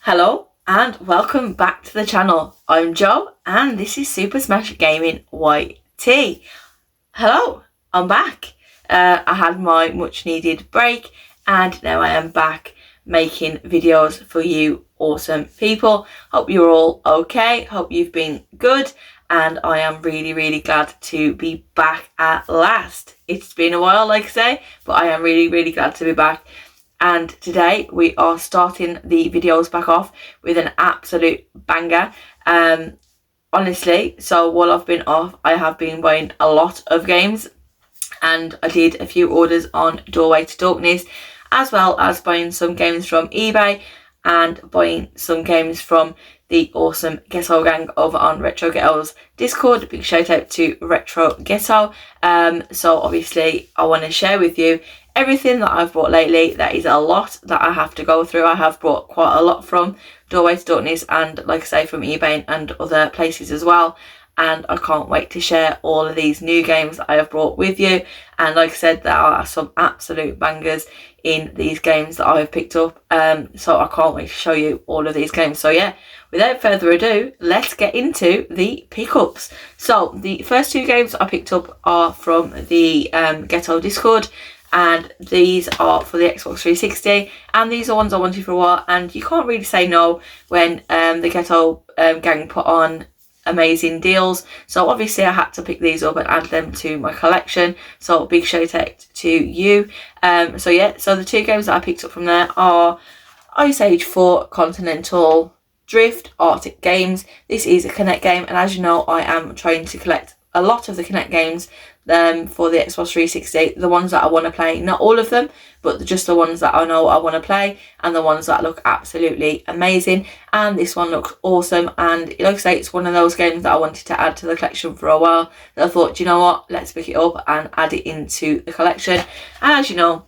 Hello and welcome back to the channel. I'm Joe and this is Super Smash Gaming YT. Hello, I'm back. I had my much needed break and now I am back making videos for you awesome people. Hope you're all okay, hope you've been good, and I am really glad to be back at last. It's been a while, like I say, but I am really glad to be back. And today we are starting the videos back off with an absolute banger. Honestly, so while I've been off, I have been buying a lot of games, and I did a few orders on Doorway To Dorkness, as well as buying some games from eBay and buying some games from the awesome Ghetto gang over on Retro Ghetto's Discord. Big shout out to Retro Ghetto. So obviously I want to share with you everything that I've bought lately. That is a lot that I have to go through. I have bought quite a lot from Doorway To Dorkness and, like I say, from eBay and other places as well. And I can't wait to share all of these new games that I have brought with you. And like I said, there are some absolute bangers in these games that I have picked up. So I can't wait to show you all of these games. So yeah, without further ado, let's get into the pickups. So the first two games I picked up are from the Ghetto Discord. And these are for the Xbox 360, and these are ones I wanted for a while, and you can't really say no when the Ghetto gang put on amazing deals. So obviously I had to pick these up and add them to my collection, so big shout out to you. So yeah, so the two games that I picked up from there are Ice Age 4 Continental Drift Arctic Games. This is a Connect game, and as you know, I am trying to collect a lot of the Connect games for the Xbox 360, the ones that I want to play, not all of them, but just the ones that I know I want to play, and the ones that look absolutely amazing. And this one looks awesome, and like I say, it's one of those games that I wanted to add to the collection for a while, that I thought, you know what, let's pick it up and add it into the collection. And as you know,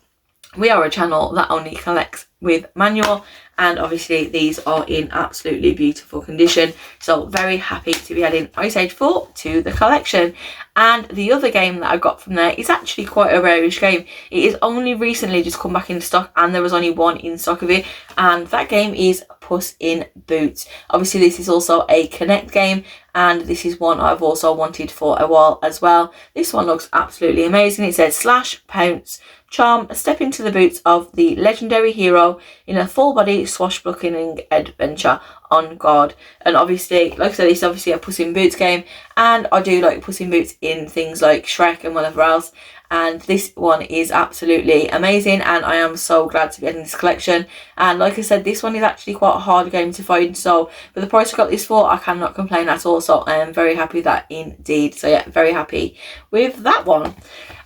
we are a channel that only collects with manual, and obviously these are in absolutely beautiful condition, so very happy to be adding Ice Age 4 to the collection. And the other game that I got from there is actually quite a rarish game. It is only recently just come back in stock, and there was only one in stock of it, and that game is Puss in Boots. Obviously this is also a Connect game, and this is one I've also wanted for a while as well. This one looks absolutely amazing. It says slash, pounce, charm, step into the boots of the legendary hero in a full body swashbuckling adventure on guard. And obviously, like I said, it's obviously a Puss in Boots game, and I do like Puss in Boots in things like Shrek and whatever else, and this one is absolutely amazing, and I am so glad to be in this collection. And like I said, this one is actually quite a hard game to find, so for the price I got this for, I cannot complain at all. So I am very happy with that indeed. So yeah, very happy with that one.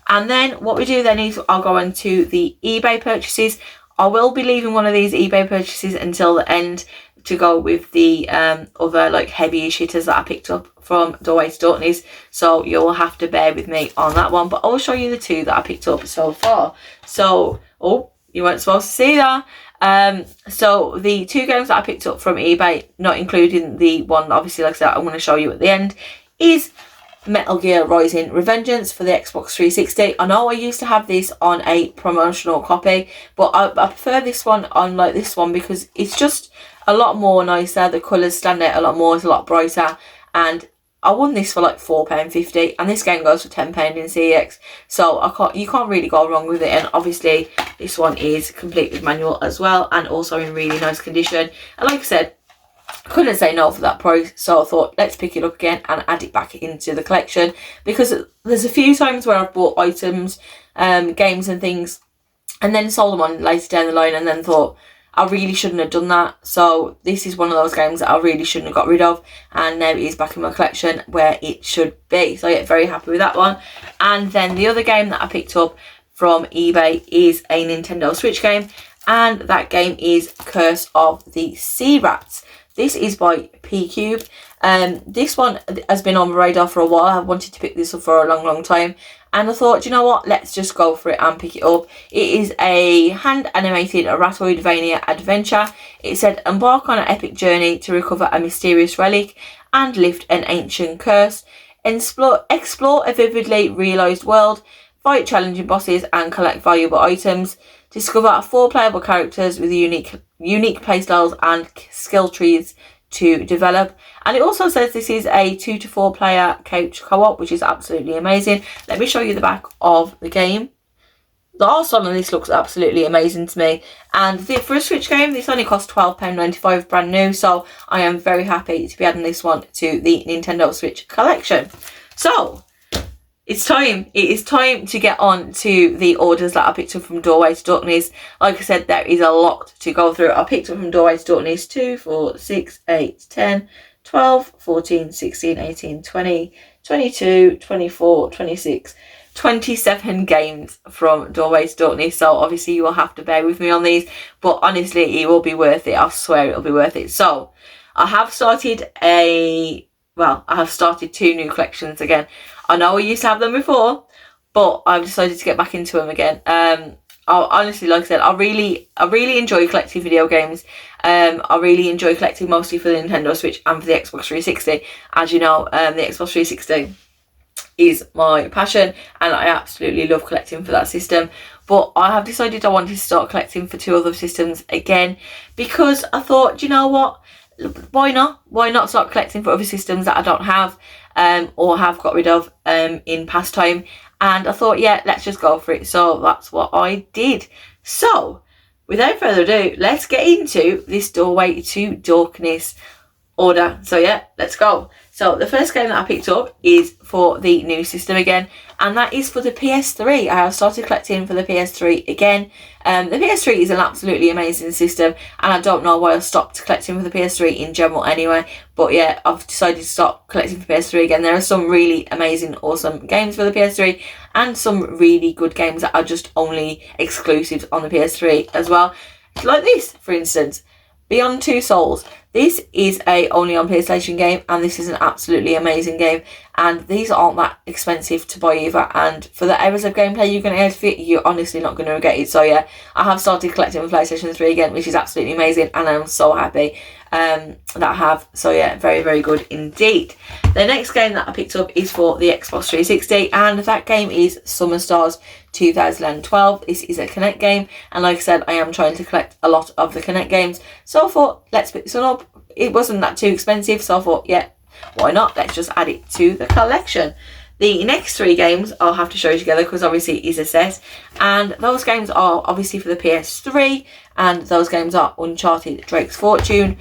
And then what we do then is I'll go into the eBay purchases. I will be leaving one of these eBay purchases until the end to go with the other like heavy hitters that I picked up from Doorway To Dorkness, so you'll have to bear with me on that one, but I'll show you the two that I picked up so far. So, oh, you weren't supposed to see that. So the two games that I picked up from eBay, not including the one obviously like I said I'm going to show you at the end, is Metal Gear Rising: Revengeance for the Xbox 360. I know I used to have this on a promotional copy, but I prefer this one on like this one because it's just a lot more nicer. The colours stand out a lot more, it's a lot brighter, and I won this for like £4.50, and this game goes for £10 in CX, so you can't really go wrong with it. And obviously this one is complete with manual as well, and also in really nice condition. And like I said, couldn't say no for that price, so I thought let's pick it up again and add it back into the collection, because there's a few times where I've bought items, games and things, and then sold them on later down the line, and then thought I really shouldn't have done that. So this is one of those games that I really shouldn't have got rid of, and now it is back in my collection where it should be. So yeah, very happy with that one. And then the other game that I picked up from eBay is a Nintendo Switch game, and that game is Curse of the Sea Rats. This is by P-Cube. This one has been on my radar for a while. I've wanted to pick this up for a long time, and I thought, you know what, let's just go for it and pick it up. It is a hand-animated Ratoidvania adventure. It said, embark on an epic journey to recover a mysterious relic and lift an ancient curse. Explore a vividly realised world, fight challenging bosses and collect valuable items. Discover 4 playable characters with unique unique playstyles and skill trees to develop. And it also says this is a 2 to 4 player couch co-op, which is absolutely amazing. Let me show you the back of the game. The art on this looks absolutely amazing to me, and for a Switch game this only costs £12.95 brand new, so I am very happy to be adding this one to the Nintendo Switch collection. So it is time to get on to the orders that I picked up from Doorway To Dorkness. Like I said, there is a lot to go through. I picked up from Doorway To Dorkness 2, 4, 6, 8, 10, 12, 14, 16, 18, 20, 22, 24, 26, 27 games from Doorway To Dorkness, so obviously you will have to bear with me on these, but honestly it will be worth it. I swear it'll be worth it. So I have started two new collections again. I know I used to have them before, but I've decided to get back into them again. Honestly, like I said, I really enjoy collecting video games. I really enjoy collecting mostly for the Nintendo Switch and for the Xbox 360. As you know, the Xbox 360 is my passion, and I absolutely love collecting for that system. But I have decided I wanted to start collecting for 2 other systems again, because I thought, do you know what, why not start collecting for other systems that I don't have or have got rid of in past time. And I thought, yeah, let's just go for it. So that's what I did. So without further ado, let's get into this Doorway To Dorkness order. So yeah, let's go. So the first game that I picked up is for the new system again, and that is for the PS3. I have started collecting for the PS3 again. The PS3 is an absolutely amazing system, and I don't know why I stopped collecting for the PS3 in general anyway, but yeah, I've decided to stop collecting for PS3 again. There are some really amazing, awesome games for the PS3, and some really good games that are just only exclusives on the PS3 as well. Like this, for instance, Beyond Two Souls. This is a only on PlayStation game, and this is an absolutely amazing game, and these aren't that expensive to buy either, and for the hours of gameplay you're going to get for it, you're honestly not going to regret it. So yeah, I have started collecting for PlayStation 3 again, which is absolutely amazing, and I'm so happy that I have. So yeah, very, very good indeed. The next game that I picked up is for the Xbox 360, and that game is Summer Stars 2012. This is a Kinect game, and like I said, I am trying to collect a lot of the Kinect games, so I thought, let's pick this one up. It wasn't that too expensive, so I thought, yeah, why not, let's just add it to the collection. The next 3 games I'll have to show you together, because obviously it is a set, and those games are obviously for the PS3, and those games are Uncharted Drake's Fortune,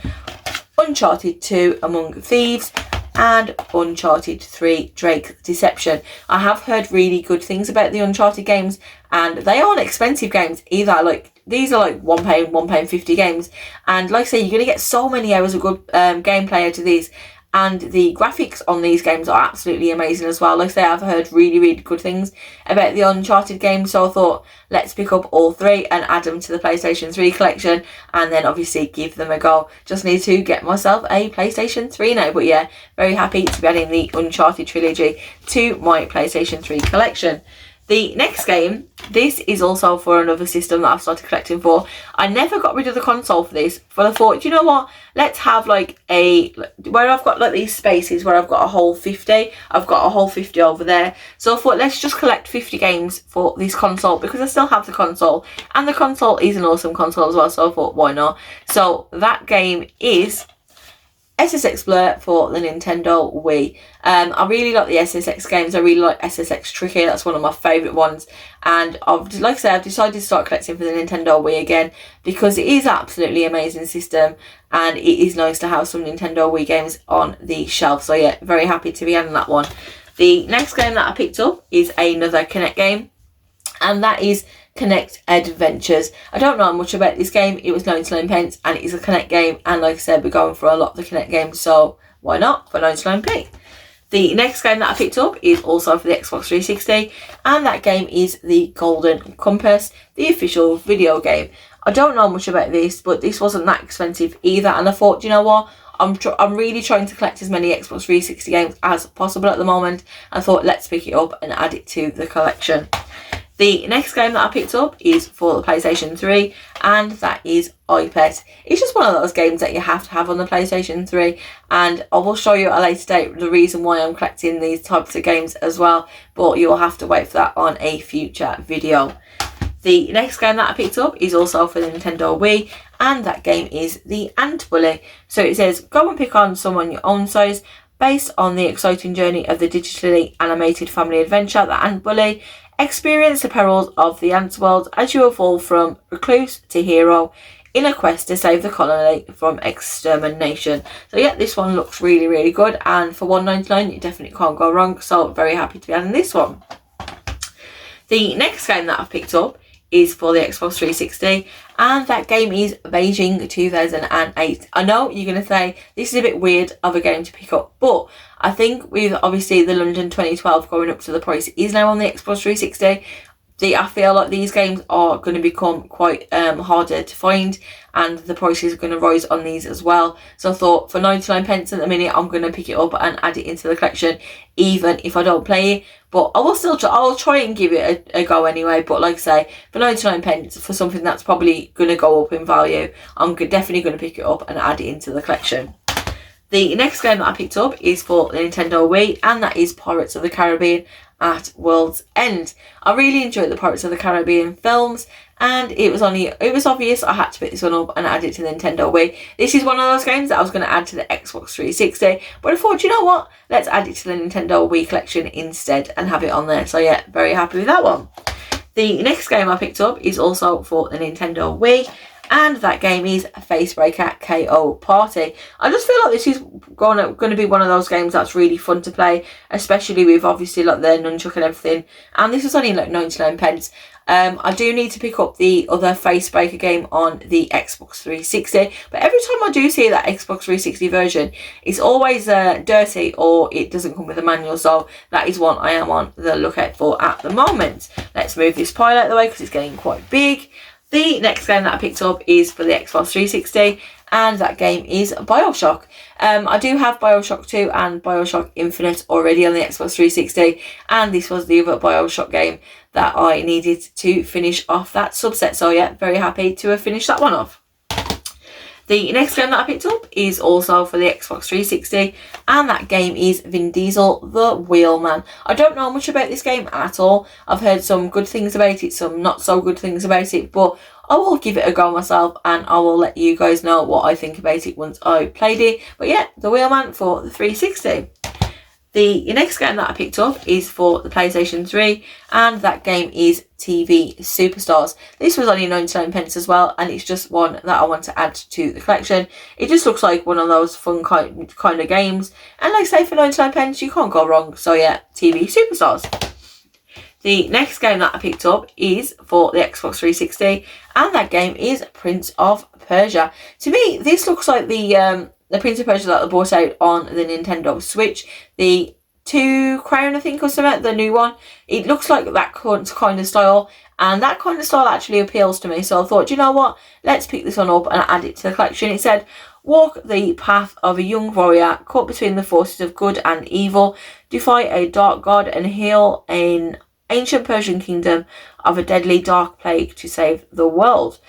Uncharted 2 Among Thieves, and Uncharted 3 Drake's Deception. I have heard really good things about the Uncharted games, and they aren't expensive games either. Like, these are like £1, £1.50 games, and like I say, you're going to get so many hours of good gameplay out of these, and the graphics on these games are absolutely amazing as well. Like I say, I've heard really, really good things about the Uncharted games, so I thought, let's pick up all 3 and add them to the PlayStation 3 collection, and then obviously give them a go. Just need to get myself a PlayStation 3 now, but yeah, very happy to be adding the Uncharted trilogy to my PlayStation 3 collection. The next game, this is also for another system that I've started collecting for. I never got rid of the console for this, but I thought, do you know what? Let's have like where I've got like these spaces where I've got a whole 50. I've got a whole 50 over there. So I thought, let's just collect 50 games for this console, because I still have the console, and the console is an awesome console as well. So I thought, why not? So that game is SSX Blur for the Nintendo Wii. I really like the SSX games. I really like SSX Tricky. That's one of my favourite ones. And like I said, I've decided to start collecting for the Nintendo Wii again, because it is absolutely amazing system, and it is nice to have some Nintendo Wii games on the shelf. So yeah, very happy to be adding that one. The next game that I picked up is another Kinect game, and that is Kinect Adventures. I don't know much about this game. It was 99p, and it is a Kinect game, and like I said, we're going for a lot of the Kinect games, so why not for 99p. The next game that I picked up is also for the Xbox 360, and that game is the Golden Compass, the official video game. I don't know much about this, but this wasn't that expensive either, and I thought, you know what, I'm really trying to collect as many Xbox 360 games as possible at the moment. I thought, let's pick it up and add it to the collection. The next game that I picked up is for the PlayStation 3, and that is abit. It's just one of those games that you have to have on the PlayStation 3, and I will show you at a later date the reason why I'm collecting these types of games as well, but you will have to wait for that on a future video. The next game that I picked up is also for the Nintendo Wii, and that game is the Ant Bully. So it says, go and pick on someone your own size based on the exciting journey of the digitally animated family adventure, The Ant Bully. Experience the perils of the ants world as you evolve from recluse to hero in a quest to save the colony from extermination. So yeah, this one looks really, really good, and for $1.99 you definitely can't go wrong, so very happy to be adding this one. The next game that I've picked up is for the Xbox 360, and that game is Beijing 2008. I know you're going to say this is a bit weird of a game to pick up, but I think with obviously the London 2012 going up to the price is now on the Xbox 360, I feel like these games are going to become quite harder to find, and the prices are going to rise on these as well. So I thought for 99 pence at the minute, I'm going to pick it up and add it into the collection, even if I don't play it. But I will still try, I'll try and give it a go anyway. But like I say, for 99 pence for something that's probably going to go up in value, I'm definitely going to pick it up and add it into the collection. The next game that I picked up is for the Nintendo Wii, and that is Pirates of the Caribbean at World's End. I really enjoyed the Pirates of the Caribbean films, and it was obvious I had to pick this one up and add it to the Nintendo Wii. This is one of those games that I was going to add to the Xbox 360, but I thought, you know what, let's add it to the Nintendo Wii collection instead and have it on there. So yeah, very happy with that one. The next game I picked up is also for the Nintendo Wii, and that game is Facebreaker KO Party. I just feel like this is going to be one of those games that's really fun to play, especially with obviously like the nunchuck and everything. And this was only like 99 pence. I do need to pick up the other Facebreaker game on the Xbox 360, but every time I do see that Xbox 360 version, it's always dirty or it doesn't come with a manual, so that is one I am on the lookout for at the moment. Let's move this pile out of the way because it's getting quite big. The next game that I picked up is for the Xbox 360, and that game is Bioshock. I do have Bioshock 2 and Bioshock Infinite already on the Xbox 360, and this was the other Bioshock game that I needed to finish off that subset. So yeah, very happy to have finished that one off. The next game that I picked up is also for the Xbox 360, and that game is Vin Diesel, The Wheelman. I don't know much about this game at all. I've heard some good things about it, some not so good things about it, but I will give it a go myself, and I will let you guys know what I think about it once I played it. But yeah, The Wheelman for the 360. The next game that I picked up is for the PlayStation 3, and that game is TV Superstars. This was only 99 pence as well, and it's just one that I want to add to the collection. It just looks like one of those fun kind of games, and like I say, for 99 pence you can't go wrong. So yeah, TV Superstars. The next game that I picked up is for the Xbox 360, and that game is Prince of Persia. To me, this looks like the Prince of Persia that they brought out on the Nintendo Switch, the 2 Crown, I think, or something, the new one. It looks like that kind of style, and that kind of style actually appeals to me. So I thought, you know what, let's pick this one up and add it to the collection. It said, walk the path of a young warrior caught between the forces of good and evil, defy a dark god, and heal an ancient Persian kingdom of a deadly dark plague to save the world.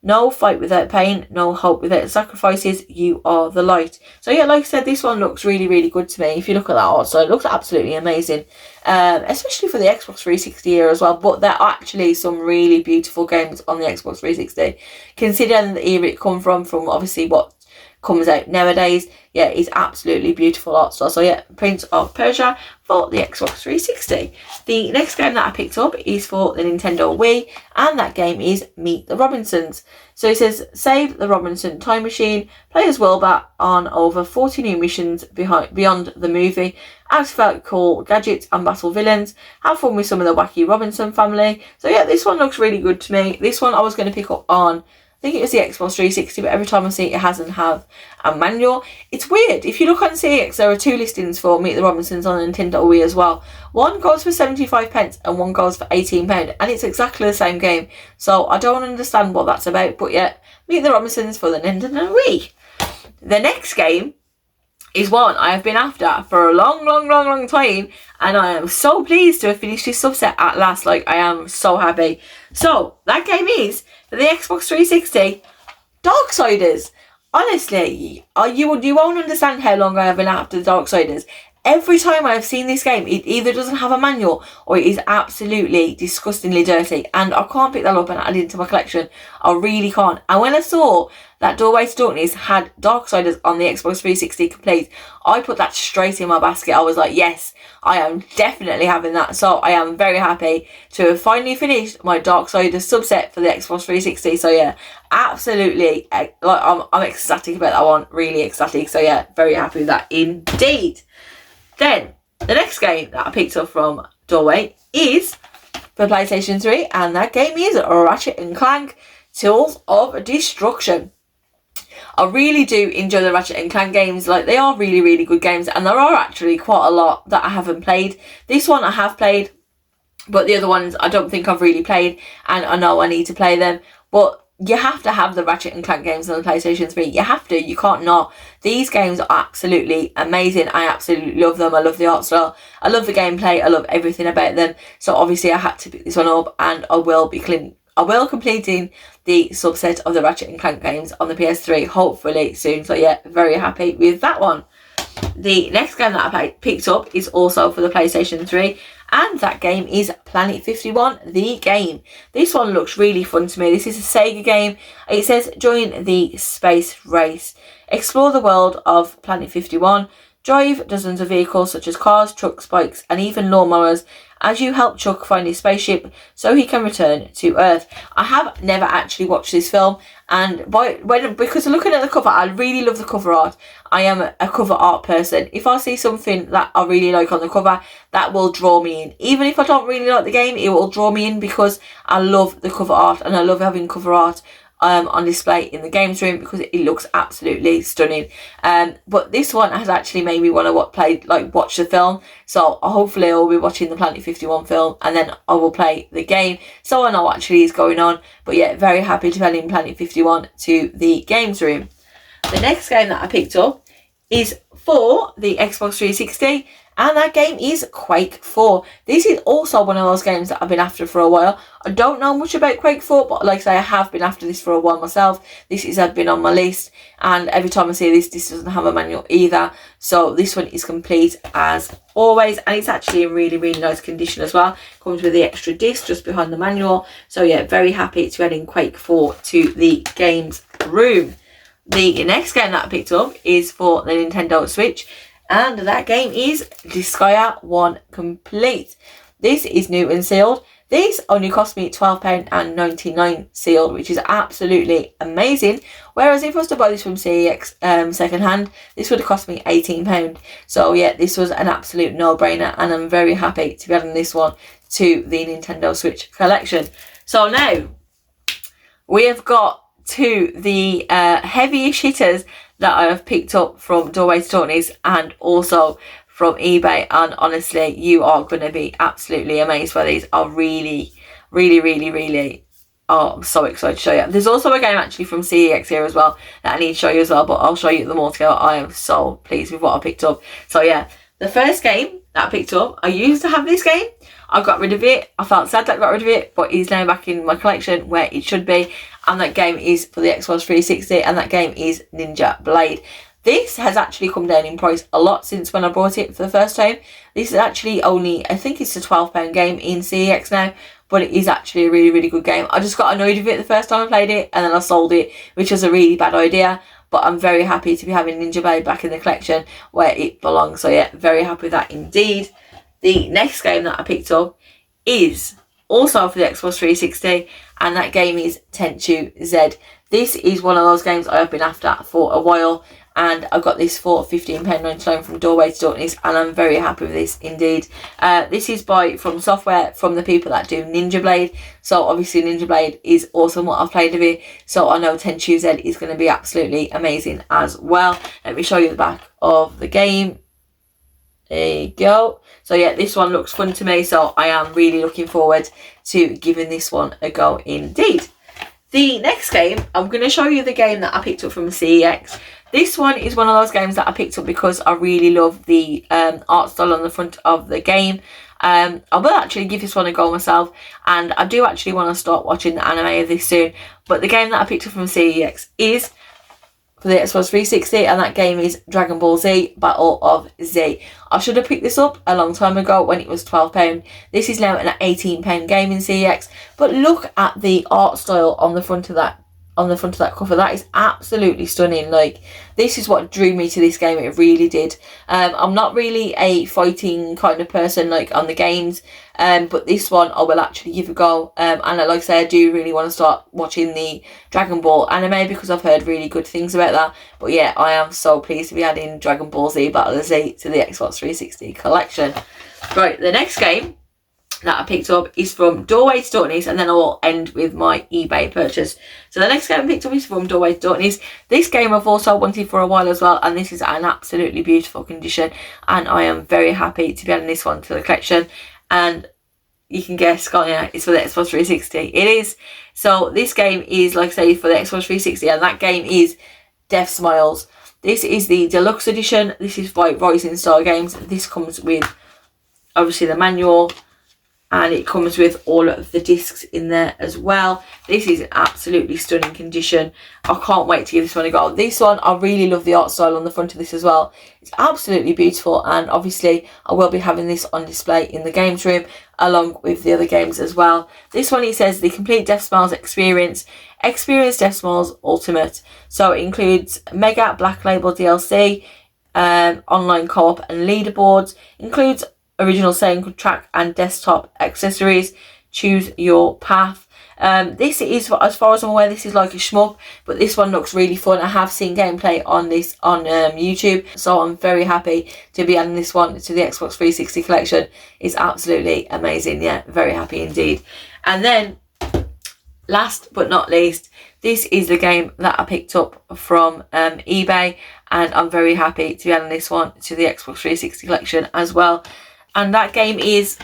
No fight without pain, no hope without sacrifices, you are the light. So yeah, like I said, this one looks really, really good to me. If you look at that also, it looks absolutely amazing. Especially for the Xbox 360 era as well. But there are actually some really beautiful games on the Xbox 360. Considering the era it come from obviously what comes out nowadays, yeah, it's absolutely beautiful art style. So yeah, Prince of Persia for the Xbox 360. The next game that I picked up is for the Nintendo Wii, and that game is Meet the Robinsons. So it says, save the Robinson time machine, play as Wilbur on over 40 new missions beyond the movie, activate cool gadgets and battle villains, have fun with some of the wacky Robinson family. So yeah, this one looks really good to me. This one I was going to pick up on, I think it was the Xbox 360, but every time I see it, it hasn't have a manual. It's weird. If you look on CX, there are 2 listings for Meet the Robinsons on Nintendo Wii as well. One goes for 75 pence and one goes for £18, and it's exactly the same game. So I don't understand what that's about, but yeah, Meet the Robinsons for the Nintendo Wii. The next game is one I have been after for a long time, and I am so pleased to have finished this subset at last. Like, I am so happy. So that game is for the Xbox 360, Darksiders. Honestly, you won't understand how long I have been after the Darksiders. every time I've seen this game, it either doesn't have a manual or it is absolutely disgustingly dirty, and I can't pick that up and add it into my collection. I really can't. And when I saw that Doorway to Dorkness had Darksiders on the Xbox 360 complete, I put that straight in my basket. I was like, yes, I am definitely having that. So I am very happy to have finally finished my Darksiders subset for the Xbox 360. So yeah, absolutely, like I'm ecstatic about that one, really ecstatic. So yeah, very happy with that indeed. Then, the next game that I picked up from Doorway is for PlayStation 3, and that game is Ratchet & Clank Tools of Destruction. I really do enjoy the Ratchet & Clank games. Like, they are really, really good games, and there are actually quite a lot that I haven't played. This one I have played, but the other ones I don't think I've really played, and I know I need to play them. But you have to have the Ratchet & Clank games on the PlayStation 3. You have to. You can't not. These games are absolutely amazing. I absolutely love them. I love the art style. I love the gameplay. I love everything about them. So obviously I had to pick this one up, and I will completing the subset of the Ratchet & Clank games on the PS3 hopefully soon. So yeah, very happy with that one. The next game that I picked up is also for the PlayStation 3, and that game is Planet 51, the game. This one looks really fun to me. This is a Sega game. It says, join the space race. Explore the world of Planet 51. Drive dozens of vehicles such as cars, trucks, bikes, and even lawnmowers as you help Chuck find his spaceship so he can return to Earth. I have never actually watched this film, and because looking at the cover, I really love the cover art. I am a cover art person. If I see something that I really like on the cover, that will draw me in. Even if I don't really like the game, it will draw me in because I love the cover art, and I love having cover art on display in the games room because it looks absolutely stunning. But this one has actually made me want to watch the film. So hopefully I'll be watching the Planet 51 film, and then I will play the game so I know what actually is going on. But yeah, very happy to be adding Planet 51 to the games room. The next game that I picked up is for the Xbox 360, and that game is Quake 4. This is also one of those games that I've been after for a while. I don't know much about Quake 4, but like I say, I have been after this for a while myself. This has been on my list, and every time I see this doesn't have a manual either. So this one is complete as always, and it's actually in really, really nice condition as well. Comes with the extra disc just behind the manual. So yeah, very happy to add in Quake 4 to the games room. The next game that I picked up is for the Nintendo Switch, and that game is Disgaea 1 Complete. This is new and sealed. This only cost me £12.99 sealed, which is absolutely amazing. Whereas if I was to buy this from CEX second hand, this would have cost me £18. So yeah, this was an absolute no-brainer, and I'm very happy to be adding this one to the Nintendo Switch collection. So now we have got to the heavyish hitters that I have picked up from Doorway to Dorkness and also from eBay, and honestly, you are going to be absolutely amazed by these. I really, really, really, really, I'm so excited to show you. There's also a game actually from CEX here as well that I need to show you as well, but I'll show you them all together. I am so pleased with what I picked up. So yeah, the first game that I picked up, I used to have this game. I got rid of it. I felt sad that I got rid of it, but it's now back in my collection where it should be. And that game is for the Xbox 360, and that game is Ninja Blade. This has actually come down in price a lot since when I bought it for the first time. This is actually only, I think it's a £12 game in CEX now, but it is actually a really, really good game. I just got annoyed with it the first time I played it, and then I sold it, which was a really bad idea. But I'm very happy to be having Ninja Blade back in the collection where it belongs. So yeah, very happy with that indeed. The next game that I picked up is also for the Xbox 360, and that game is Tenchu Z. This is one of those games I have been after for a while, and I got this for £15.99 from Doorway to Dorkness, and I'm very happy with this indeed. This is from software from the people that do Ninja Blade, so obviously Ninja Blade is awesome what I've played of it, so I know Tenchu Z is going to be absolutely amazing as well. Let me show you the back of the game. There you go. So yeah, this one looks fun to me, so I am really looking forward to giving this one a go indeed. The next game, I'm going to show you the game that I picked up from CEX. This one is one of those games that I picked up because I really love the art style on the front of the game. I will actually give this one a go myself, and I do actually want to start watching the anime of this soon. But the game that I picked up from CEX is for the Xbox 360, and that game is Dragon Ball Z Battle of Z. I should have picked this up a long time ago when it was £12. This is now an £18 game in CEX, but look at the art style on the front of that cover. That is absolutely stunning. Like, this is what drew me to this game. It really did. I'm not really a fighting kind of person like on the games, but this one I will actually give a go. And like I say, I do really want to start watching the Dragon Ball anime because I've heard really good things about that. But yeah, I am so pleased to be adding Dragon Ball Z Battle of Z to the Xbox 360 collection. Right, the next game that I picked up is from Doorway To Dorkness, and then I will end with my eBay purchase. So the next game I picked up is from Doorway To Dorkness. This game I've also wanted for a while as well, and this is an absolutely beautiful condition, and I am very happy to be adding this one to the collection. And you can guess, can't you? It's for the Xbox 360. It is. So this game is, like I say, for the Xbox 360, and that game is Death Smiles. This is the deluxe edition. This is by Rising Star Games. This comes with, obviously, the manual, and it comes with all of the discs in there as well. This is an absolutely stunning condition. I can't wait to give this one a go. This one, I really love the art style on the front of this as well. It's absolutely beautiful, and obviously I will be having this on display in the games room along with the other games as well. This one, it says the complete Death Smiles experience. Experience Death Smiles Ultimate. So it includes Mega Black Label DLC, online co-op and leaderboards. Includes original soundtrack and desktop accessories. Choose your path. This is, as far as I'm aware, this is like a shmup, but this one looks really fun. I have seen gameplay on this on YouTube, so I'm very happy to be adding this one to the Xbox 360 collection. It's absolutely amazing. Yeah, very happy indeed. And then, last but not least, this is the game that I picked up from eBay, and I'm very happy to be adding this one to the Xbox 360 collection as well. And that game is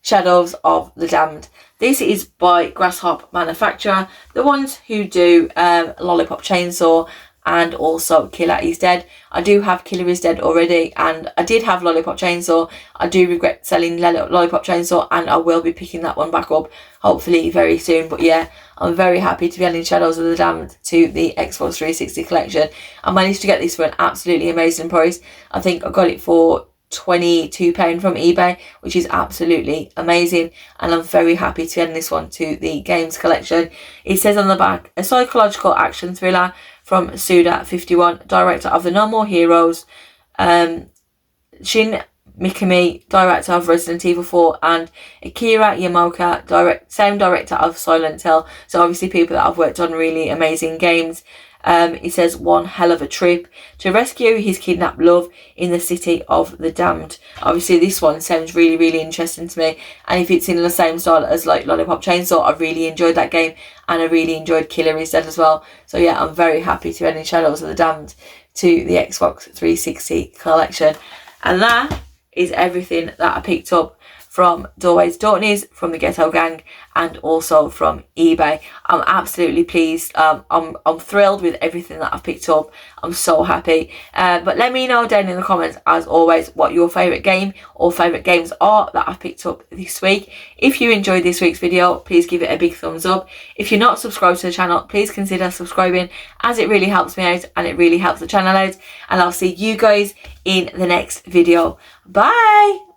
Shadows of the Damned. This is by Grasshopper Manufacturer, the ones who do Lollipop Chainsaw and also Killer Is Dead. I do have Killer Is Dead already, and I did have Lollipop Chainsaw. I do regret selling Lollipop Chainsaw, and I will be picking that one back up hopefully very soon. But yeah, I'm very happy to be adding Shadows of the Damned to the Xbox 360 collection. I managed to get this for an absolutely amazing price. I think I got it for £22 from eBay, which is absolutely amazing, and I'm very happy to end this one to the games collection. It says on the back, a psychological action thriller from Suda51, director of The No More Heroes, Shin Mikami, director of Resident Evil 4, and Akira Yamaoka, same director of Silent Hill. So obviously people that have worked on really amazing games. It says, one hell of a trip to rescue his kidnapped love in the city of the damned. Obviously this one sounds really, really interesting to me, and if it's in the same style as like Lollipop Chainsaw, I really enjoyed that game, and I really enjoyed Killer Is Dead as well. So yeah, I'm very happy to add Shadows of the Damned to the Xbox 360 collection. And that is everything that I picked up from Doorway To Dorkness, from the Ghetto gang, and also from eBay. I'm absolutely pleased. I'm thrilled with everything that I've picked up. I'm so happy. But let me know down in the comments, as always, what your favourite game or favourite games are that I've picked up this week. If you enjoyed this week's video, please give it a big thumbs up. If you're not subscribed to the channel, please consider subscribing, as it really helps me out and it really helps the channel out. And I'll see you guys in the next video. Bye!